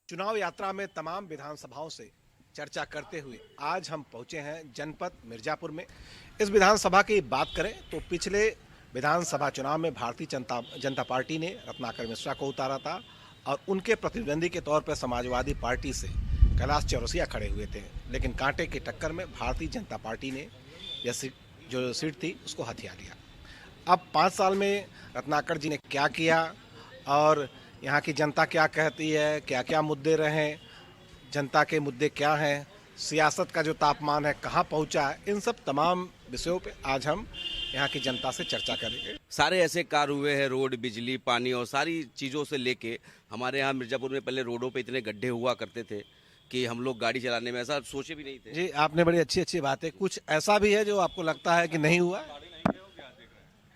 चुनाव यात्रा में तमाम विधानसभाओं से चर्चा करते हुए आज हम पहुंचे हैं जनपद मिर्जापुर में। इस विधानसभा की बात करें तो पिछले विधानसभा चुनाव में भारतीय जनता पार्टी ने रत्नाकर मिश्रा को उतारा था और उनके प्रतिद्वंदी के तौर पर समाजवादी पार्टी से कैलाश चौरसिया खड़े हुए थे, लेकिन कांटे की टक्कर में भारतीय जनता पार्टी ने यह जो सीट थी उसको हथिया लिया। अब 5 साल में रत्नाकर जी ने क्या किया और यहाँ की जनता क्या कहती है, क्या क्या मुद्दे रहे, जनता के मुद्दे क्या हैं, सियासत का जो तापमान है कहाँ पहुँचा है, इन सब तमाम विषयों पे आज हम यहाँ की जनता से चर्चा करेंगे। सारे ऐसे कार्य हुए हैं, रोड, बिजली, पानी और सारी चीज़ों से लेके हमारे यहाँ मिर्जापुर में पहले रोडों पे इतने गड्ढे हुआ करते थे कि हम लोग गाड़ी चलाने में ऐसा सोचे भी नहीं थे। जी, आपने बड़ी अच्छी अच्छी बातें, कुछ ऐसा भी है जो आपको लगता है कि नहीं हुआ?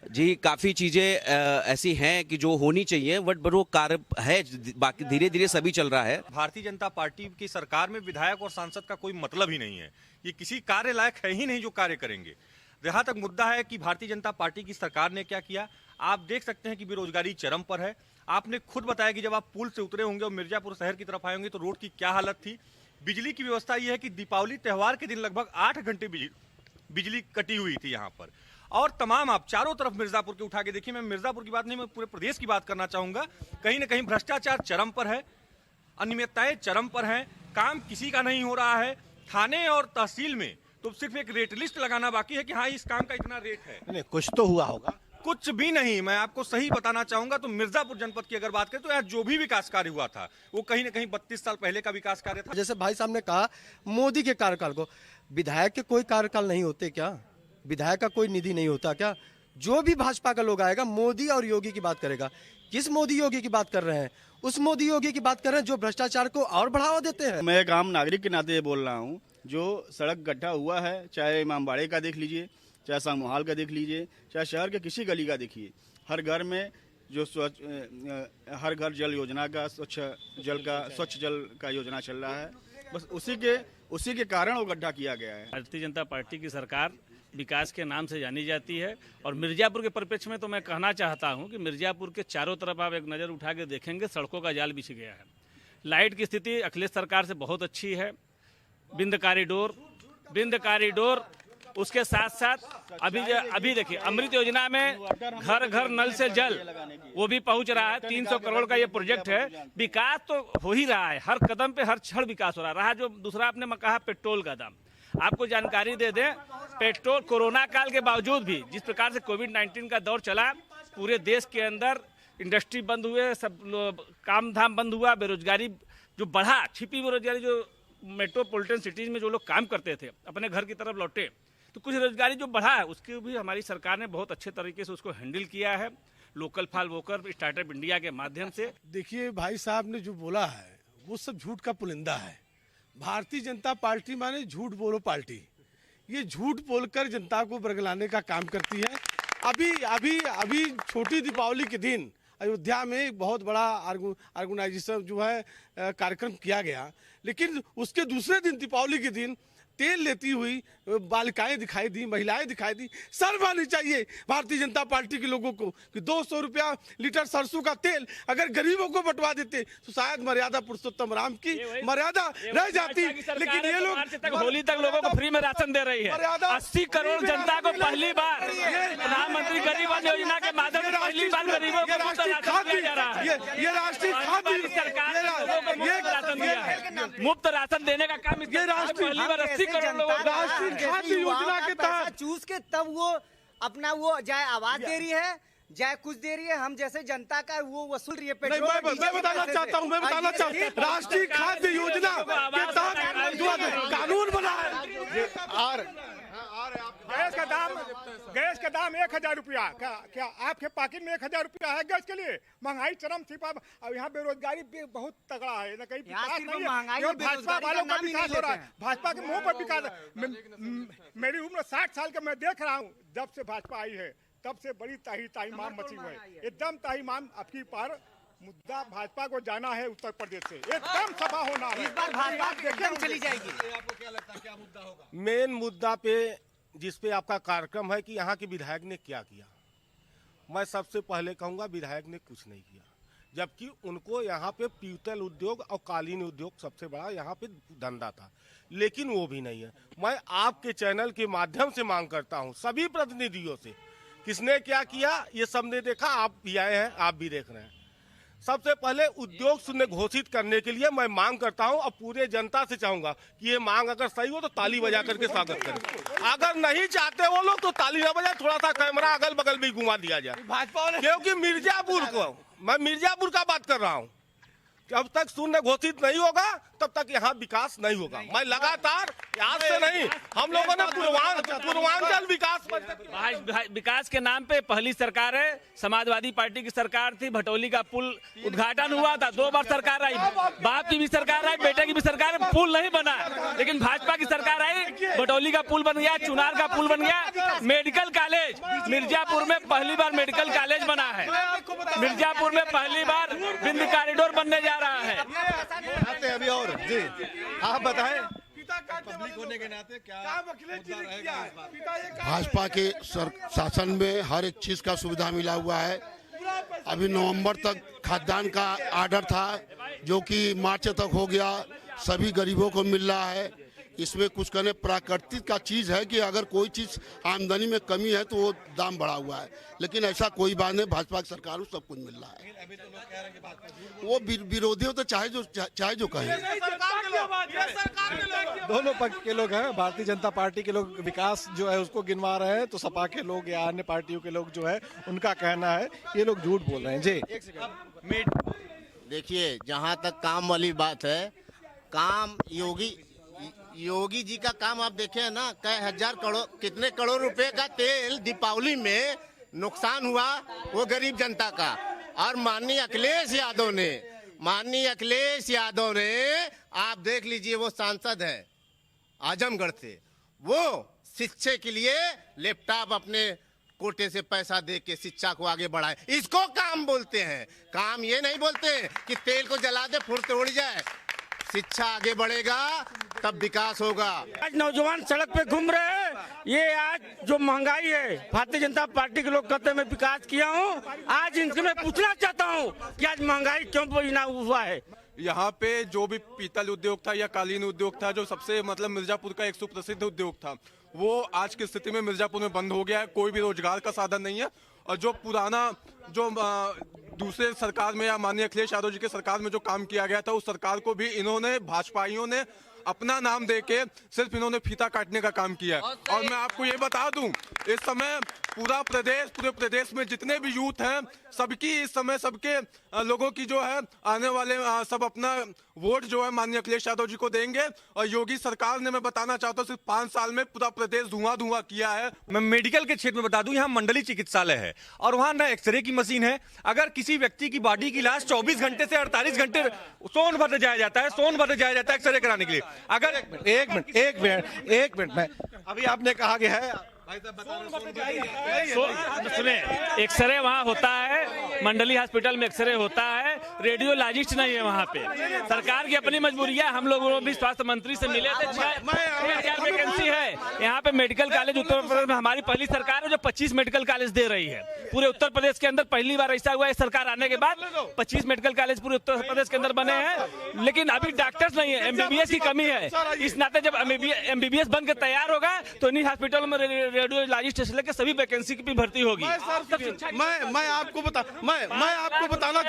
जी, काफ़ी चीज़ें ऐसी हैं कि जो होनी चाहिए, बट वो कार्य है, बाकी धीरे धीरे सभी चल रहा है। भारतीय जनता पार्टी की सरकार में विधायक और सांसद का कोई मतलब ही नहीं है। ये किसी कार्य लायक है ही नहीं जो कार्य करेंगे। जहाँ तक मुद्दा है कि भारतीय जनता पार्टी की सरकार ने क्या किया, आप देख सकते हैं कि बेरोजगारी चरम पर है। आपने खुद बताया कि जब आप पुल से उतरे होंगे और मिर्जापुर शहर की तरफ आए होंगे तो रोड की क्या हालत थी। बिजली की व्यवस्था ये है कि दीपावली त्यौहार के दिन लगभग 8 घंटे बिजली कटी हुई थी यहाँ पर। और तमाम आप चारों तरफ मिर्जापुर के उठा के देखिए, मैं मिर्जापुर की बात नहीं, मैं पूरे प्रदेश की बात करना चाहूंगा। कहीं ना कहीं भ्रष्टाचार चरम पर है, अनियमितताएं चरम पर हैं, काम किसी का नहीं हो रहा है। थाने और तहसील में तो सिर्फ एक रेट लिस्ट लगाना बाकी है कि हाँ इस काम का इतना रेट है। नहीं, कुछ तो हुआ होगा। कुछ भी नहीं। मैं आपको सही बताना चाहूंगा तो मिर्जापुर जनपद की अगर बात करें तो यहाँ जो भी विकास कार्य हुआ था वो कहीं ना कहीं 32 साल पहले का विकास कार्य था। जैसे भाई साहब ने कहा मोदी के कार्यकाल को, विधायक के कोई कार्यकाल नहीं होते क्या? विधायक का कोई निधि नहीं होता क्या? जो भी भाजपा का लोग आएगा मोदी और योगी की बात करेगा। किस मोदी योगी की बात कर रहे हैं? उस मोदी योगी की बात कर रहे हैं जो भ्रष्टाचार को और बढ़ावा देते हैं। मैं एक आम नागरिक के नाते ये बोल रहा हूँ, जो सड़क गड्ढा हुआ है, चाहे इमामबाड़े का देख लीजिए, चाहे सामोहाल का देख लीजिए, चाहे शहर के किसी गली का देखिए, हर घर में जो हर घर जल योजना का स्वच्छ जल का योजना चल रहा है, बस उसी के कारण वो गड्ढा किया गया है। भारतीय जनता पार्टी की सरकार विकास के नाम से जानी जाती है और मिर्जापुर के परिप्रेक्ष्य में तो मैं कहना चाहता हूं कि मिर्जापुर के चारों तरफ आप एक नज़र उठा के देखेंगे, सड़कों का जाल बिछ गया है। लाइट की स्थिति अखिलेश सरकार से बहुत अच्छी है। बिंद कॉरिडोर उसके साथ साथ अभी देखिए अमृत योजना में घर घर नल से जल वो भी पहुंच रहा है। 300 करोड़ का ये प्रोजेक्ट है। विकास तो हो ही रहा है, हर कदम पे हर क्षण विकास हो रहा है। जो दूसरा आपने कहा पेट्रोल का दाम, आपको जानकारी दे दें, पेट्रोल कोरोना काल के बावजूद भी जिस प्रकार से कोविड-19 का दौर चला, पूरे देश के अंदर इंडस्ट्री बंद हुए, सब काम धाम बंद हुआ, बेरोजगारी जो बढ़ा, छिपी बेरोजगारी जो मेट्रोपॉलिटन सिटीज में जो लोग काम करते थे अपने घर की तरफ लौटे, तो कुछ रोजगारी जो बढ़ा है उसकी भी हमारी सरकार ने बहुत अच्छे तरीके से उसको हैंडल किया है, local for vocal startup India के माध्यम से। देखिए भाई साहब ने जो बोला है वो सब झूठ का पुलिंदा है। भारतीय जनता पार्टी माने झूठ बोलो पार्टी। ये झूठ बोलकर जनता को बरगलाने का काम करती है। अभी छोटी दीपावली के दिन अयोध्या में एक बहुत बड़ा ऑर्गेनाइजेशन जो है कार्यक्रम किया गया, लेकिन उसके दूसरे दिन दीपावली के दिन तेल लेती हुई बालिकाएं दिखाई दी, महिलाएं दिखाई दी। शर्म आनी चाहिए भारतीय जनता पार्टी के लोगों को कि 200 रुपया लीटर सरसों का तेल अगर गरीबों को बंटवा देते तो शायद मर्यादा पुरुषोत्तम राम की मर्यादा रह जाती। लेकिन ये लोग होली तक लोगों को फ्री में राशन दे रही है। 80 करोड़ जनता को पहली बार प्रधानमंत्री गरीब कल्याण योजना के माध्यम से पहली बार गरीबों को मुफ्त राशन दिया जा रहा है। ये राष्ट्रीय खाद्य मुफ्त राशन देने का काम पहली बार 80 करोड़ लोगों को राष्ट्रीय खाद्य योजना के तहत चूस के तब वो अपना वो चाहे आवाज दे रही है चाहे कुछ दे रही है, हम जैसे जनता का वो वसूल रही है पेट्रोल। मैं बताना चाहता हूँ राष्ट्रीय खाद्य योजना के तहत कानून बना है और गैस का दाम 1000 रुपया। क्या आपके पॉकेट में 1000 रुपया है गैस के लिए? महंगाई चरम थी। अब यहाँ बेरोजगारी बहुत तगड़ा है, न कहीं विकास नहीं है। भाजपा वालों का विकास हो रहा है, भाजपा के मुंह पर विकास। मेरी उम्र 60 साल का, मैं देख रहा हूँ जब से भाजपा आई है तब से बड़ी ताहीमाम मची हुई है। एकदम ताहीमाम आपकी पर मुद्दा भाजपा को जाना है उत्तर प्रदेश से, एकदम सभा होना है। इस बार भाजपा एकदम चली जाएगी। आपको क्या लगता है क्या मुद्दा होगा? मेन मुद्दा पे जिस पे आपका कार्यक्रम है कि यहाँ के विधायक ने क्या किया, मैं सबसे पहले कहूँगा विधायक ने कुछ नहीं किया। जबकि उनको यहाँ पे पीतल उद्योग और कालीन उद्योग सबसे बड़ा यहाँ पे धंधा था, लेकिन वो भी नहीं है। मैं आपके चैनल के माध्यम से मांग करता हूँ सभी प्रतिनिधियों से, किसने क्या किया ये सबने देखा, आप भी आए हैं, आप भी देख रहे हैं। सबसे पहले उद्योग शून्य घोषित करने के लिए मैं मांग करता हूं और पूरे जनता से चाहूंगा कि ये मांग अगर सही हो तो ताली बजा करके स्वागत करें। अगर नहीं चाहते वो लोग तो ताली ना बजाए, थोड़ा सा कैमरा अगल बगल भी घुमा दिया जाए। क्योंकि मिर्जापुर को, मैं मिर्जापुर का बात कर रहा हूँ, जब तक शून्य घोषित नहीं होगा तब तक यहाँ विकास नहीं होगा। मैं लगातार आज से नहीं, हम लोगों ने पूर्वांचल विकास के नाम पे पहली सरकार है, समाजवादी पार्टी की सरकार थी, भटोली का पुल उद्घाटन हुआ था, 2 बार सरकार आई, बाप की भी सरकार आई, बेटे की भी सरकार, पुल नहीं बना। लेकिन भाजपा की सरकार आई, भटोली का पुल बन गया, चुनार का पुल बन गया, मेडिकल कॉलेज मिर्जापुर में पहली बार मेडिकल कॉलेज बना है, मिर्जापुर में पहली बार बिंद कॉरिडोर बनने जा रहा है। अभी और जी आप बताएं, पब्लिक होने के नाते क्या भाजपा के शासन में हर एक चीज का सुविधा मिला हुआ है। अभी नवंबर तक खाद्यान्न का आर्डर था जो कि मार्च तक हो गया, सभी गरीबों को मिल रहा है। इसमें कुछ कहने प्राकृतिक का चीज है कि अगर कोई चीज आमदनी में कमी है तो वो दाम बढ़ा हुआ है, लेकिन ऐसा कोई बात नहीं, भाजपा की सरकार में सब कुछ मिल रहा है। वो विरोधियों तो चाहे जो कहें, दोनों पक्ष के लोग हैं। भारतीय जनता पार्टी के लोग विकास जो है उसको गिनवा रहे हैं, तो सपा के लोग या अन्य पार्टियों के लोग जो है उनका कहना है ये लोग झूठ बोल रहे हैं। जी देखिए, जहाँ तक काम वाली बात है, काम योगी जी का काम आप देखे ना, कई हजार करोड़, कितने करोड़ रुपए का तेल दीपावली में नुकसान हुआ वो गरीब जनता का। और माननीय अखिलेश यादव ने आप देख लीजिए, वो सांसद है आजमगढ़ से, वो शिक्षा के लिए लैपटॉप अपने कोटे से पैसा दे के शिक्षा को आगे बढ़ाए, इसको काम बोलते हैं। काम ये नहीं बोलते कि तेल को जला दे फुर्त उड़ जाए। शिक्षा आगे बढ़ेगा तब विकास होगा। आज नौजवान सड़क पे घूम रहे हैं, ये आज जो महंगाई है, भारतीय जनता पार्टी के लोग कहते हैं मैं विकास किया हूँ, आज इनसे मैं पूछना चाहता हूँ कि आज महंगाई क्यों बिना हुआ है। यहाँ पे जो भी पीतल उद्योग था या कालीन उद्योग था, जो सबसे मतलब मिर्जापुर का एक सुप्रसिद्ध उद्योग था, वो आज की स्थिति में मिर्जापुर में बंद हो गया है। कोई भी रोजगार का साधन नहीं है। और जो पुराना जो दूसरे सरकार में या माननीय अखिलेश यादव जी के सरकार में जो काम किया गया था, उस सरकार को भी इन्होंने, भाजपाइयों ने अपना नाम देके सिर्फ इन्होंने फीता काटने का काम किया है। और मैं आपको ये बता दूं, इस समय पूरे प्रदेश में जितने भी यूथ हैं, सबकी इस समय सबके लोगों की जो है आने वाले सब अपना वोट जो है माननीय अखिलेश यादव जी को देंगे। और योगी सरकार ने, मैं बताना चाहता हूँ, सिर्फ 5 साल में पूरा प्रदेश धुआं किया है। मैं मेडिकल के क्षेत्र में बता दूं, यहाँ मंडली चिकित्सालय है और वहां ना एक्सरे की मशीन है। अगर किसी व्यक्ति की बॉडी की लाश 24 घंटे से 48 घंटे सोनभद्र जाया जाता है एक्सरे कराने के लिए। अगर एक मिनट में अभी आपने कहा गया है, सुने, एक्सरे वहाँ होता है, मंडली हॉस्पिटल में एक्सरे होता है, रेडियोलॉजिस्ट नहीं है वहाँ पे। सरकार की अपनी मजबूरी है। हम लोग भी स्वास्थ्य मंत्री से मिले थे, 6,000 वैकेंसी है यहाँ पे। मेडिकल कॉलेज उत्तर प्रदेश में हमारी पहली सरकार है जो 25 मेडिकल कॉलेज दे रही है पूरे उत्तर प्रदेश के अंदर। पहली बार ऐसा हुआ है सरकार आने के बाद 25 मेडिकल कॉलेज पूरे उत्तर प्रदेश के अंदर बने हैं, लेकिन अभी डॉक्टर्स नहीं है, MBBS की कमी है। इस नाते जब MBBS बन के तैयार होगा तो इन्हीं हॉस्पिटल में रेडियोलॉजिस्ट से लेकर सभी वैकेंसी की भी भर्ती होगी। मैं आपको बताना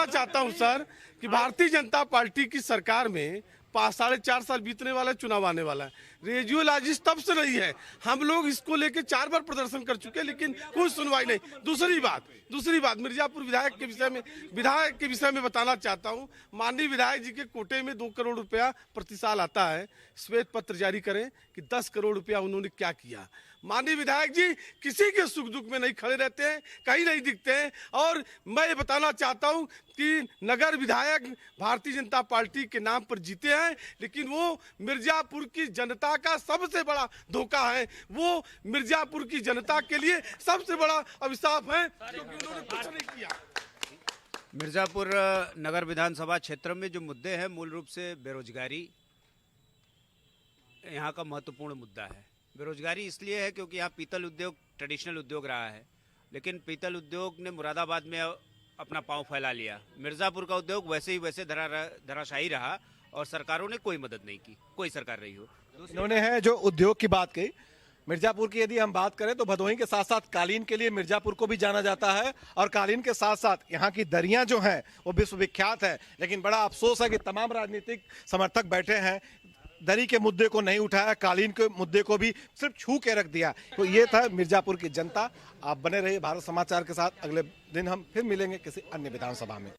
चाहता हूं सर कि भारतीय जनता पार्टी की सरकार में 4.5 साल बीतने वाला, चुनाव आने वाला है। रेडियोलॉजिस्ट तब से नहीं है, हम लोग इसको लेके 4 बार प्रदर्शन कर चुके हैं, लेकिन कोई सुनवाई नहीं। दूसरी बात मिर्जापुर विधायक के विषय में बताना चाहता हूं। माननीय विधायक जी के कोटे में 2 करोड़ रुपया प्रति साल आता है। श्वेत पत्र जारी करें कि 10 करोड़ रुपया उन्होंने क्या किया। माननीय विधायक जी किसी के सुख दुख में नहीं खड़े रहते हैं, कहीं नहीं दिखते हैं। और मैं ये बताना चाहता हूं कि नगर विधायक भारतीय जनता पार्टी के नाम पर जीते हैं, लेकिन वो मिर्जापुर की जनता का सबसे बड़ा धोखा है। वो मिर्जापुर की जनता के लिए सबसे बड़ा अभिशाप है, क्योंकि उन्होंने कुछ नहीं किया। मिर्जापुर नगर विधानसभा क्षेत्र में जो मुद्दे हैं, मूल रूप से बेरोजगारी यहाँ का महत्वपूर्ण मुद्दा है। बेरोजगारी इसलिए है क्योंकि यहाँ पीतल उद्योग ट्रेडिशनल उद्योग रहा है, लेकिन पीतल उद्योग ने मुरादाबाद में अपना पांव फैला लिया। मिर्जापुर का उद्योग वैसे ही वैसे धराशायी रहा और सरकारों ने कोई मदद नहीं की, कोई सरकार रही हो। इन्होंने है जो उद्योग की बात कही। मिर्जापुर की यदि हम बात करें तो भदोही के साथ साथ कालीन के लिए मिर्जापुर को भी जाना जाता है और कालीन के साथ साथ यहाँ की दरियां जो हैं वो विश्वविख्यात है। लेकिन बड़ा अफसोस है कि तमाम राजनीतिक समर्थक बैठे हैं, दरी के मुद्दे को नहीं उठाया, कालीन के मुद्दे को भी सिर्फ छू के रख दिया। तो ये था मिर्जापुर की जनता। आप बने रहिए भारत समाचार के साथ। अगले दिन हम फिर मिलेंगे किसी अन्य विधानसभा में।